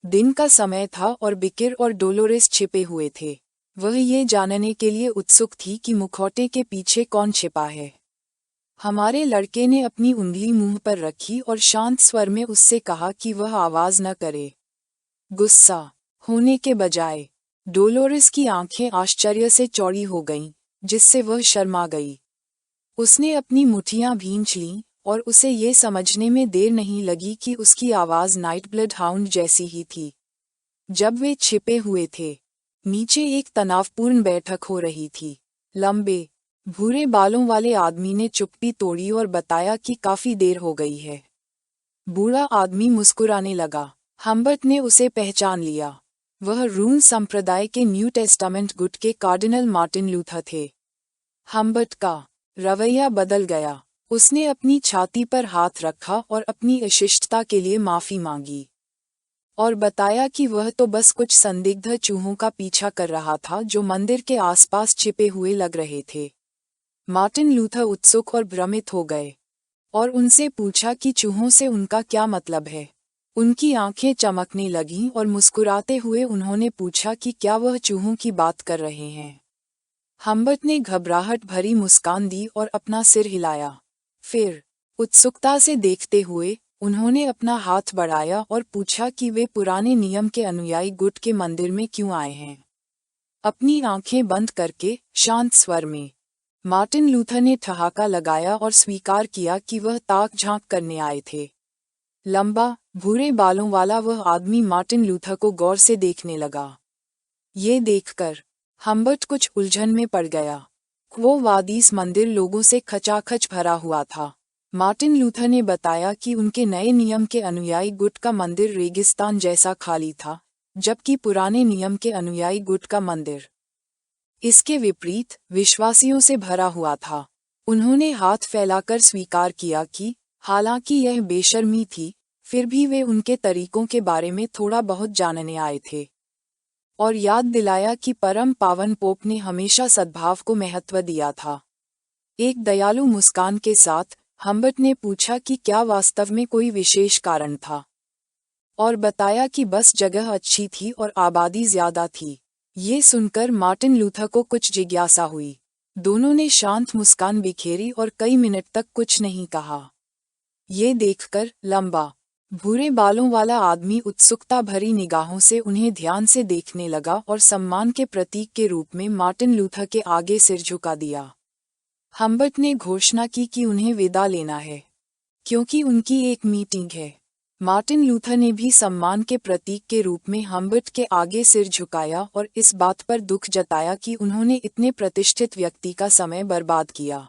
दिन का समय था और बिकिर और डोलोरेस छिपे हुए थे। वह ये जानने के लिए उत्सुक थी कि मुखौटे के पीछे कौन छिपा है। हमारे लड़के ने अपनी उंगली मुंह पर रखी और शांत स्वर में उससे कहा कि वह आवाज न करे। गुस्सा होने के बजाय डोलोरेस की आंखें आश्चर्य से चौड़ी हो गईं, जिससे वह शर्मा गई। उसने अपनी मुट्ठियां भींच लीं और उसे ये समझने में देर नहीं लगी कि उसकी आवाज नाइट ब्लड हाउंड जैसी ही थी। जब वे छिपे हुए थे, नीचे एक तनावपूर्ण बैठक हो रही थी। लंबे, भूरे बालों वाले आदमी ने चुप्पी तोड़ी और बताया कि काफी देर हो गई है। बूढ़ा आदमी मुस्कुराने लगा। हम्बर्ट ने उसे पहचान लिया। वह रूम संप्रदाय के न्यू टेस्टामेंट गुट के कार्डिनल मार्टिन लूथर थे। हम्बर्ट का रवैया बदल गया। उसने अपनी छाती पर हाथ रखा और अपनी अशिष्टता के लिए माफी मांगी और बताया कि वह तो बस कुछ संदिग्ध चूहों का पीछा कर रहा था जो मंदिर के आसपास छिपे हुए लग रहे थे। मार्टिन लूथर उत्सुक और भ्रमित हो गए और उनसे पूछा कि चूहों से उनका क्या मतलब है। उनकी आंखें चमकने लगीं और मुस्कुराते हुए उन्होंने पूछा कि क्या वह चूहों की बात कर रहे हैं। हम्बर्ट ने घबराहट भरी मुस्कान दी और अपना सिर हिलाया। फिर, उत्सुकता से देखते हुए, उन्होंने अपना हाथ बढ़ाया और पूछा कि वे पुराने नियम के अनुयायी गुट के मंदिर में क्यों आए हैं। अपनी आंखें बंद करके, शांत स्वर में, मार्टिन लूथर ने ठहाका लगाया और स्वीकार किया कि वह ताक झांक करने आए थे। लंबा, भूरे बालों वाला वह आदमी मार्टिन लूथर को गौर से देखने लगा। ये देखकर हम्बर्ट कुछ उलझन में पड़ गया। वो वादिस मंदिर लोगों से खचाखच भरा हुआ था। मार्टिन लूथर ने बताया कि उनके नए नियम के अनुयायी गुट का मंदिर रेगिस्तान जैसा खाली था, जबकि पुराने नियम के अनुयायी गुट का मंदिर इसके विपरीत विश्वासियों से भरा हुआ था। उन्होंने हाथ फैलाकर स्वीकार किया कि, हालांकि यह बेशर्मी थी, फिर भी वे उनके तरीकों के बारे में थोड़ा बहुत जानने आए थे, और याद दिलाया कि परम पावन पोप ने हमेशा सद्भाव को महत्व दिया था। एक दयालु मुस्कान के साथ हम्बर्ट ने पूछा कि क्या वास्तव में कोई विशेष कारण था, और बताया कि बस जगह अच्छी थी और आबादी ज्यादा थी। ये सुनकर मार्टिन लूथर को कुछ जिज्ञासा हुई। दोनों ने शांत मुस्कान बिखेरी और कई मिनट तक कुछ नहीं कहा। ये देखकर लंबा, भूरे बालों वाला आदमी उत्सुकता भरी निगाहों से उन्हें ध्यान से देखने लगा और सम्मान के प्रतीक के रूप में मार्टिन लूथर के आगे सिर झुका दिया। हम्बर्ट ने घोषणा की कि उन्हें विदा लेना है, क्योंकि उनकी एक मीटिंग है। मार्टिन लूथर ने भी सम्मान के प्रतीक के रूप में हम्बर्ट के आगे सिर झुकाया और इस बात पर दुख जताया कि उन्होंने इतने प्रतिष्ठित व्यक्ति का समय बर्बाद किया।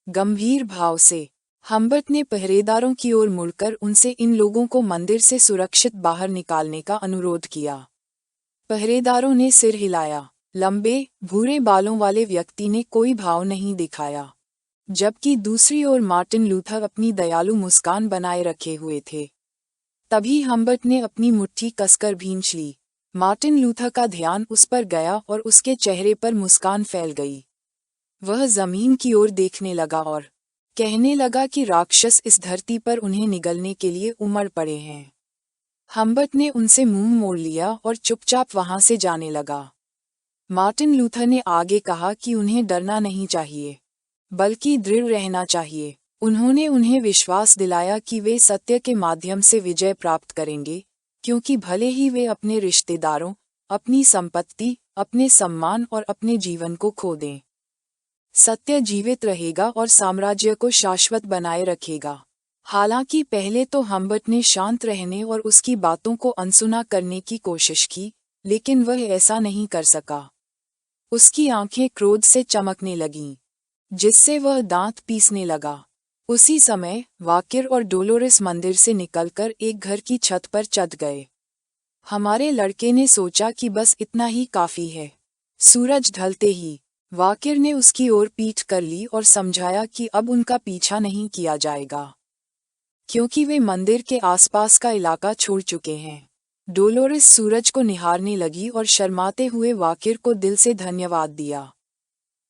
गंभीर भाव से हम्बर्ट ने पहरेदारों की ओर मुड़कर उनसे इन लोगों को मंदिर से सुरक्षित बाहर निकालने का अनुरोध किया। पहरेदारों ने सिर हिलाया। लंबे, भूरे बालों वाले व्यक्ति ने कोई भाव नहीं दिखाया, जबकि दूसरी ओर मार्टिन लूथर अपनी दयालु मुस्कान बनाए रखे हुए थे। तभी हम्बर्ट ने अपनी मुट्ठी कसकर भींच ली। मार्टिन लूथर का ध्यान उस पर गया और उसके चेहरे पर मुस्कान फैल गई। वह जमीन की ओर देखने लगा और कहने लगा कि राक्षस इस धरती पर उन्हें निगलने के लिए उमड़ पड़े हैं। हम्बर्ट ने उनसे मुंह मोड़ लिया और चुपचाप वहां से जाने लगा। मार्टिन लूथर ने आगे कहा कि उन्हें डरना नहीं चाहिए, बल्कि दृढ़ रहना चाहिए। उन्होंने उन्हें विश्वास दिलाया कि वे सत्य के माध्यम से विजय प्राप्त करेंगे, क्योंकि भले ही वे अपने रिश्तेदारों, अपनी संपत्ति, अपने सम्मान और अपने जीवन को खो दें, सत्य जीवित रहेगा और साम्राज्य को शाश्वत बनाए रखेगा। हालांकि पहले तो हम्बर्ट ने शांत रहने और उसकी बातों को अनसुना करने की कोशिश की, लेकिन वह ऐसा नहीं कर सका। उसकी आंखें क्रोध से चमकने लगीं, जिससे वह दांत पीसने लगा। उसी समय वाकिर और डोलोरेस मंदिर से निकलकर एक घर की छत पर चढ़ गए। हमारे लड़के ने सोचा कि बस इतना ही काफी है। सूरज ढलते ही वाकिर ने उसकी ओर पीठ कर ली और समझाया कि अब उनका पीछा नहीं किया जाएगा, क्योंकि वे मंदिर के आसपास का इलाका छोड़ चुके हैं। डोलोरेस सूरज को निहारने लगी और शर्माते हुए वाकिर को दिल से धन्यवाद दिया।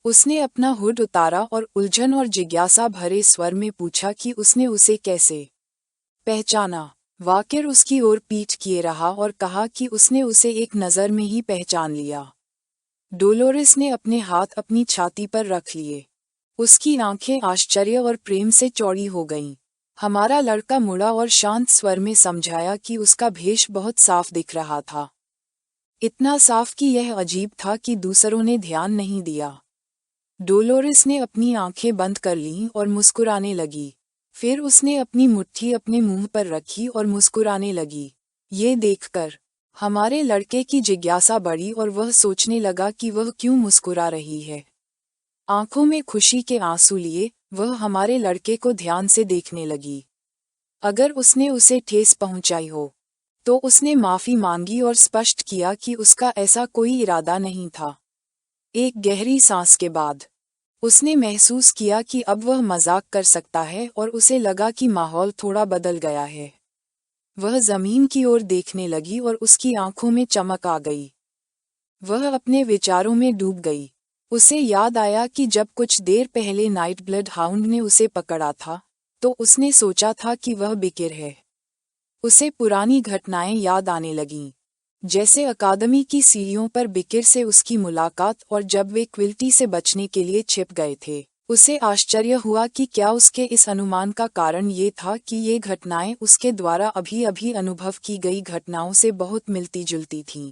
उसने अपना हुड उतारा और उलझन और जिज्ञासा भरे स्वर में पूछा कि उसने उसे कैसे पहचाना। वाकिर उसकी ओर पीठ किए रहा और कहा कि उसने उसे एक नज़र में ही पहचान लिया। डोलोरेस ने अपने हाथ अपनी छाती पर रख लिए। उसकी आंखें आश्चर्य और प्रेम से चौड़ी हो गईं। हमारा लड़का मुड़ा और शांत स्वर में समझाया कि उसका भेष बहुत साफ दिख रहा था। इतना साफ कि यह अजीब था कि दूसरों ने ध्यान नहीं दिया। डोलोरेस ने अपनी आंखें बंद कर लीं और मुस्कुराने लगी। फिर उसने अपनी मुट्ठी अपने मुंह पर रखी और मुस्कुराने लगी। ये देखकर हमारे लड़के की जिज्ञासा बढ़ी और वह सोचने लगा कि वह क्यों मुस्कुरा रही है। आंखों में खुशी के आंसू लिए वह हमारे लड़के को ध्यान से देखने लगी। अगर उसने उसे ठेस पहुंचाई हो तो उसने माफी मांगी और स्पष्ट किया कि उसका ऐसा कोई इरादा नहीं था। एक गहरी सांस के बाद उसने महसूस किया कि अब वह मजाक कर सकता है और उसे लगा कि माहौल थोड़ा बदल गया है। वह जमीन की ओर देखने लगी और उसकी आंखों में चमक आ गई। वह अपने विचारों में डूब गई। उसे याद आया कि जब कुछ देर पहले नाइट ब्लड हाउंड ने उसे पकड़ा था तो उसने सोचा था कि वह बिकिर है। उसे पुरानी घटनाएं याद आने लगीं, जैसे अकादमी की सीढ़ियों पर बिकिर से उसकी मुलाकात और जब वे क्विल्टी से बचने के लिए छिप गए थे। उसे आश्चर्य हुआ कि क्या उसके इस अनुमान का कारण ये था कि ये घटनाएं उसके द्वारा अभी अभी अनुभव की गई घटनाओं से बहुत मिलती जुलती थीं।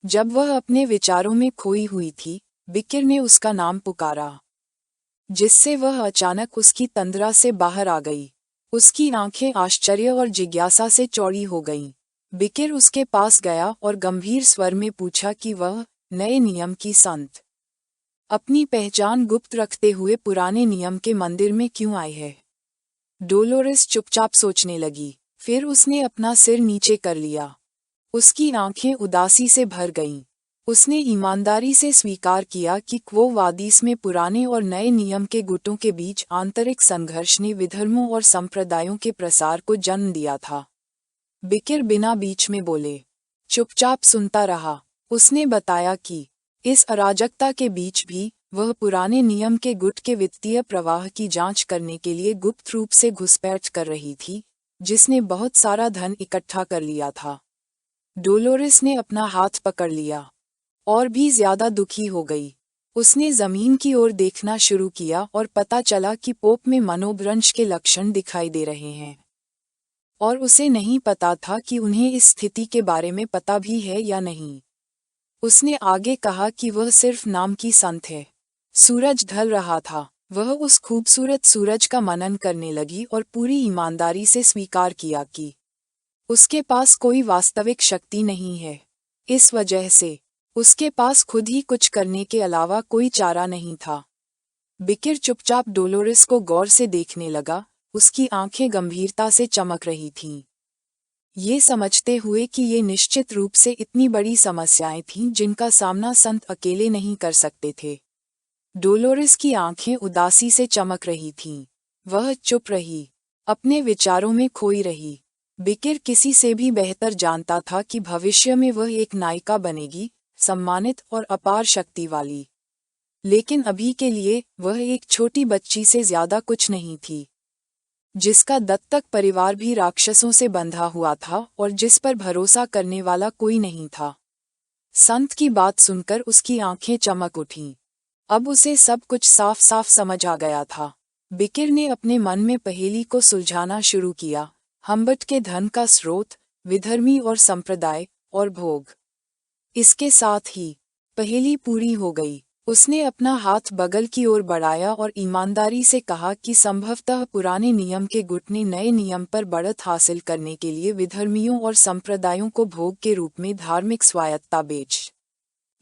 जब वह अपने विचारों में खोई हुई थी, बिकिर ने उसका नाम पुकारा, जिससे वह अचानक उसकी तंद्रा से बाहर आ गई। उसकी आंखें आश्चर्य और जिज्ञासा से चौड़ी हो गईं। बिकिर उसके पास गया और गंभीर स्वर में पूछा कि वह नए नियम की संत अपनी पहचान गुप्त रखते हुए पुराने नियम के मंदिर में क्यों आए है। डोलोरेस चुपचाप सोचने लगी। फिर उसने अपना सिर नीचे कर लिया। उसकी आंखें उदासी से भर गईं। उसने ईमानदारी से स्वीकार किया कि क्वो वादिस में पुराने और नए नियम के गुटों के बीच आंतरिक संघर्ष ने विधर्मों और संप्रदायों के प्रसार को जन्म दिया था। बिकिर बिना बीच में बोले चुपचाप सुनता रहा। उसने बताया कि इस अराजकता के बीच भी वह पुराने नियम के गुट के वित्तीय प्रवाह की जांच करने के लिए गुप्त रूप से घुसपैठ कर रही थी, जिसने बहुत सारा धन इकट्ठा कर लिया था। डोलोरेस ने अपना हाथ पकड़ लिया और भी ज्यादा दुखी हो गई। उसने जमीन की ओर देखना शुरू किया और पता चला कि पोप में मनोभ्रंश के लक्षण दिखाई दे रहे हैं, और उसे नहीं पता था कि उन्हें इस स्थिति के बारे में पता भी है या नहीं। उसने आगे कहा कि वह सिर्फ नाम की संत है। सूरज ढल रहा था। वह उस खूबसूरत सूरज का मनन करने लगी और पूरी ईमानदारी से स्वीकार किया कि उसके पास कोई वास्तविक शक्ति नहीं है। इस वजह से उसके पास खुद ही कुछ करने के अलावा कोई चारा नहीं था। बिकिर चुपचाप डोलोरेस को गौर से देखने लगा। उसकी आंखें गंभीरता से चमक रही थीं, ये समझते हुए कि ये निश्चित रूप से इतनी बड़ी समस्याएं थीं जिनका सामना संत अकेले नहीं कर सकते थे। डोलोरेस की आंखें उदासी से चमक रही थीं। वह चुप रही, अपने विचारों में खोई रही। बिकिर किसी से भी बेहतर जानता था कि भविष्य में वह एक नायिका बनेगी, सम्मानित और अपार शक्ति वाली। लेकिन अभी के लिए वह एक छोटी बच्ची से ज्यादा कुछ नहीं थी, जिसका दत्तक परिवार भी राक्षसों से बंधा हुआ था और जिस पर भरोसा करने वाला कोई नहीं था। संत की बात सुनकर उसकी आंखें चमक उठीं। अब उसे सब कुछ साफ साफ समझ आ गया था। बिकिर ने अपने मन में पहेली को सुलझाना शुरू किया। हम्बट के धन का स्रोत, विधर्मी और संप्रदाय और भोग। इसके साथ ही पहेली पूरी हो गई। उसने अपना हाथ बगल की ओर बढ़ाया और ईमानदारी से कहा कि संभवतः पुराने नियम के गुट ने नए नियम पर बढ़त हासिल करने के लिए विधर्मियों और संप्रदायों को भोग के रूप में धार्मिक स्वायत्तता बेच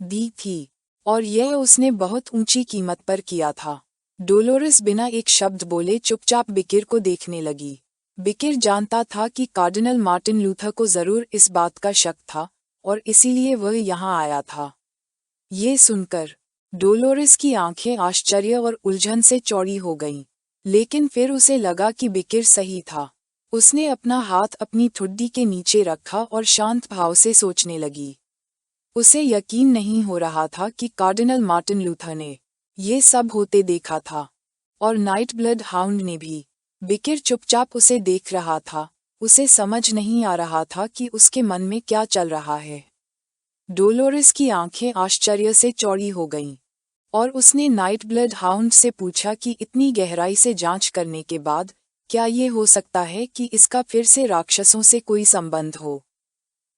दी थी, और यह उसने बहुत ऊंची कीमत पर किया था। डोलोरेस बिना एक शब्द बोले चुपचाप बिकिर को देखने लगी। बिकिर जानता था कि कार्डिनल मार्टिन लूथर को जरूर इस बात का शक था और इसीलिए वह यहाँ आया था। ये सुनकर डोलोरेस की आंखें आश्चर्य और उलझन से चौड़ी हो गईं, लेकिन फिर उसे लगा कि बिकिर सही था। उसने अपना हाथ अपनी ठुड्डी के नीचे रखा और शांत भाव से सोचने लगी। उसे यकीन नहीं हो रहा था कि कार्डिनल मार्टिन लूथर ने ये सब होते देखा था, और नाइट ब्लड हाउंड ने भी। बिकिर चुपचाप उसे देख रहा था, उसे समझ नहीं आ रहा था कि उसके मन में क्या चल रहा है। डोलोरेस की आंखें आश्चर्य से चौड़ी हो गईं, और उसने नाइट ब्लड हाउंड से पूछा कि इतनी गहराई से जांच करने के बाद क्या ये हो सकता है कि इसका फिर से राक्षसों से कोई संबंध हो।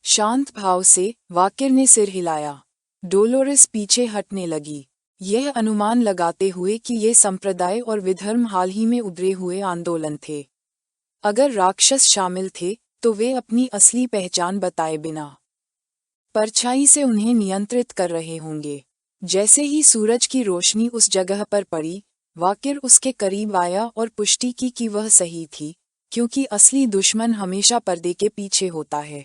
शांत भाव से वाकिर ने सिर हिलाया। डोलोरेस पीछे हटने लगी, यह अनुमान लगाते हुए कि ये संप्रदाय और विधर्म हाल ही में उभरे हुए आंदोलन थे। अगर राक्षस शामिल थे तो वे अपनी असली पहचान बताए बिना परछाई से उन्हें नियंत्रित कर रहे होंगे। जैसे ही सूरज की रोशनी उस जगह पर पड़ी, वाकिर उसके करीब आया और पुष्टि की कि वह सही थी, क्योंकि असली दुश्मन हमेशा पर्दे के पीछे होता है।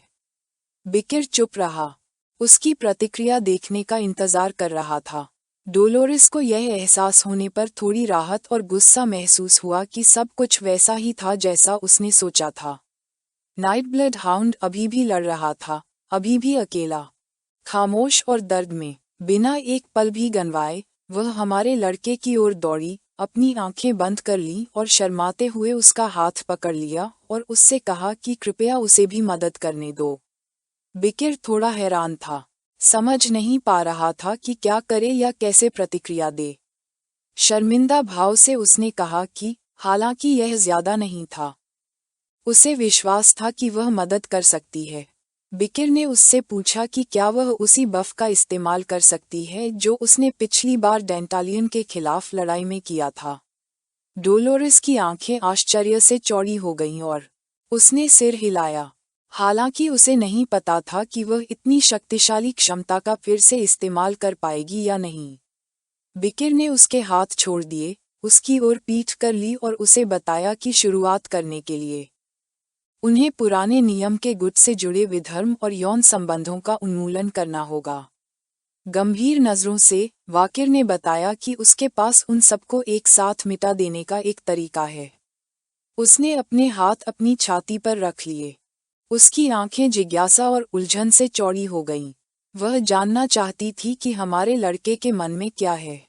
बिकिर चुप रहा, उसकी प्रतिक्रिया देखने का इंतजार कर रहा था। डोलोरेस को यह एहसास होने पर थोड़ी राहत और गुस्सा महसूस हुआ कि सब कुछ वैसा ही था जैसा उसने सोचा था। नाइट ब्लड हाउंड अभी भी लड़ रहा था, अभी भी अकेला, खामोश और दर्द में। बिना एक पल भी गंवाए वह हमारे लड़के की ओर दौड़ी, अपनी आंखें बंद कर लीं और शर्माते हुए उसका हाथ पकड़ लिया और उससे कहा कि कृपया उसे भी मदद करने दो। बिकिर थोड़ा हैरान था, समझ नहीं पा रहा था कि क्या करे या कैसे प्रतिक्रिया दे। शर्मिंदा भाव से उसने कहा कि हालांकि यह ज्यादा नहीं था। उसे विश्वास था कि वह मदद कर सकती है। बिकिर ने उससे पूछा कि क्या वह उसी बफ का इस्तेमाल कर सकती है जो उसने पिछली बार डेंटालियन के खिलाफ लड़ाई में किया था। डोलोरेस की आंखें आश्चर्य से चौड़ी हो गईं और उसने सिर हिलाया। हालांकि उसे नहीं पता था कि वह इतनी शक्तिशाली क्षमता का फिर से इस्तेमाल कर पाएगी या नहीं। बिकिर ने उसके हाथ छोड़ दिए, उसकी ओर पीठ कर ली और उसे बताया कि शुरुआत करने के लिए उन्हें पुराने नियम के गुट से जुड़े विधर्म और यौन संबंधों का उन्मूलन करना होगा। गंभीर नजरों से वाकिर ने बताया कि उसके पास उन सबको एक साथ मिटा देने का एक तरीका है। उसने अपने हाथ अपनी छाती पर रख लिए। उसकी आंखें जिज्ञासा और उलझन से चौड़ी हो गईं। वह जानना चाहती थी कि हमारे लड़के के मन में क्या है।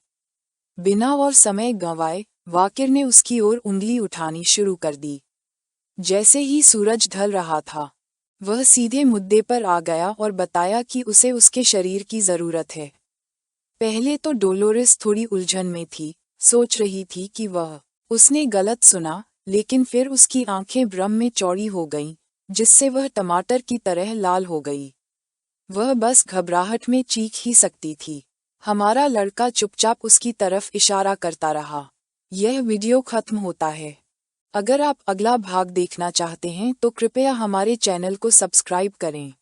बिना और समय गंवाए वाकिर ने उसकी ओर उंगली उठानी शुरू कर दी। जैसे ही सूरज ढल रहा था, वह सीधे मुद्दे पर आ गया और बताया कि उसे उसके शरीर की जरूरत है। पहले तो डोलोरेस थोड़ी उलझन में थी, सोच रही थी कि उसने गलत सुना, लेकिन फिर उसकी आंखें भ्रम में चौड़ी हो गईं, जिससे वह टमाटर की तरह लाल हो गई। वह बस घबराहट में चीख ही सकती थी। हमारा लड़का चुपचाप उसकी तरफ इशारा करता रहा। यह वीडियो खत्म होता है। अगर आप अगला भाग देखना चाहते हैं तो कृपया हमारे चैनल को सब्सक्राइब करें।